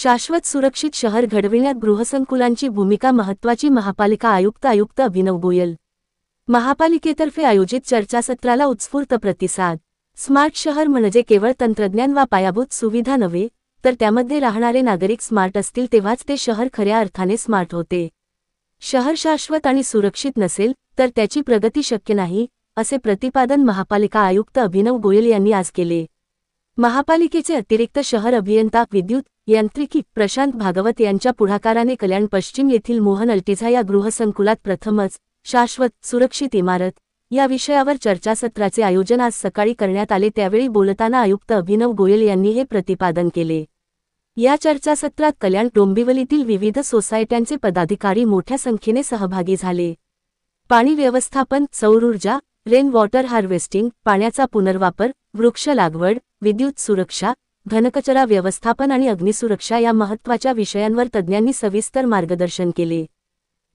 शाश्वत सुरक्षित शहर घडविण्यात गृहसंकुलांची भूमिका महत्त्वाची। महापालिका आयुक्त अभिनव गोयल। महापालिकेतर्फे आयोजित चर्चासत्राला उत्स्फूर्त प्रतिसाद। स्मार्ट शहर म्हणजे केवळ तंत्रज्ञान वा पायाभूत सुविधा नव्हे, तर त्यामध्ये राहणारे नागरिक स्मार्ट असतील तेव्हाच ते शहर खऱ्या अर्थाने स्मार्ट होते। शहर शाश्वत आणि सुरक्षित नसेल तर त्याची प्रगती शक्य नाही, असे प्रतिपादन महापालिका आयुक्त अभिनव गोयल यांनी आज केले। महापालिकेचे अतिरिक्त शहर अभियंता विद्युत यांत्रिकी प्रशांत भागवत यांच्या पुढाकाराने कल्याण पश्चिम येथील मोहन अल्टिझा या गृहसंकुलात प्रथमच शाश्वत सुरक्षित इमारत या विषयावर चर्चासत्राचे आयोजन आज सकाळी करण्यात आले। त्यावेळी बोलताना आयुक्त अभिनव गोयल यांनी हे प्रतिपादन केले। या चर्चासत्रात कल्याण डोंबिवलीतील विविध सोसायट्यांचे पदाधिकारी मोठ्या संख्येने सहभागी झाले। पाणी व्यवस्थापन, सौर ऊर्जा, रेन वॉटर हार्वेस्टिंग, पाण्याचा पुनर्वापर, वृक्ष लागवड, विद्युत सुरक्षा, घनकचरा व्यवस्थापन आणि अग्निसुरक्षा या महत्त्वाच्या विषयांवर तज्ज्ञांनी सविस्तर मार्गदर्शन केले।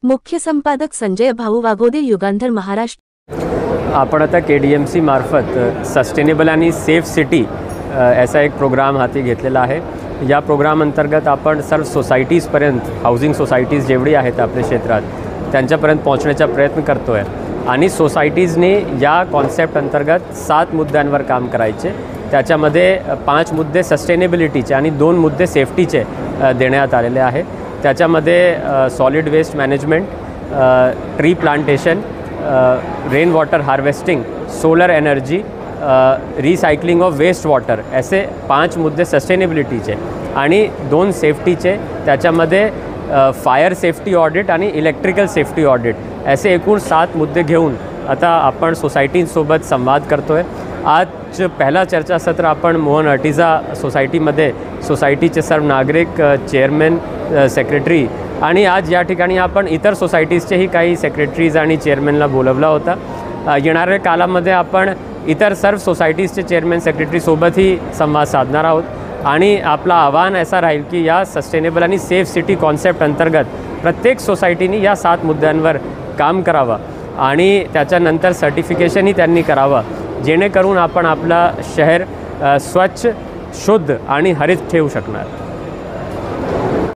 मुख्य संपादक संजय भाऊ वाघोदे, युगांधर, महाराष्ट्र। आपण आता KDMC मार्फत सस्टेनेबल आणि सेफ सिटी असा एक प्रोग्राम हाती घेतलेला आहे। या प्रोग्राम अंतर्गत आपण सर्व सोसायटीजपर्यंत, हाऊसिंग सोसायटीज जेवढी आहेत आपल्या क्षेत्रात त्यांच्यापर्यंत पोहोचण्याचा प्रयत्न करतोय आणि सोसायटीजने या कॉन्सेप्ट अंतर्गत 7 मुद्द्यांवर काम करायचे। त्याच्यामध्ये 5 मुद्दे सस्टेनेबिलिटीचे आणि 2 मुद्दे सेफ्टीचे देण्यात आलेले आहे। त्याच्यामध्ये solid waste management, tree plantation, rain water harvesting, solar energy, recycling of waste water ऐसे 5 मुद्दे सस्टेनेबिलिटीचे आणि 2 सेफ्टीचे। त्याच्यामध्ये फायर सेफ्टी ऑडिट आणि इलेक्ट्रिकल सेफ्टी ऑडिट असे एकूण 7 मुद्दे घेऊन आता आपण सोसायटींसोबत संवाद करतोय। आज पहिला चर्चासत्र आपण मोहन अल्टिझा सोसायटीमध्ये सोसायटीचे सर्व नागरिक, चेअरमॅन, सेक्रेटरी आणि आज या ठिकाणी आपण इतर सोसायटीजचेही काही सेक्रेटरीज आणि चेअरमॅनला बोलवला होता। येणाऱ्या कालामध्ये आपण इतर सर्व सोसायटीजचे चेअरमॅन, सेक्रेटरीसोबतही संवाद साधणार आहोत आणि आपला आव्हान असा राहील की या सस्टेनेबल आणि सेफ सिटी कॉन्सेप्ट अंतर्गत प्रत्येक सोसायटीने या 7 मुद्द्यांवर काम करावं आणि त्याच्यानंतर सर्टिफिकेशनही त्यांनी करावं, जेणेकरून आपण आपला शहर स्वच्छ, शुद्ध आणि हरित ठेवू शकणार।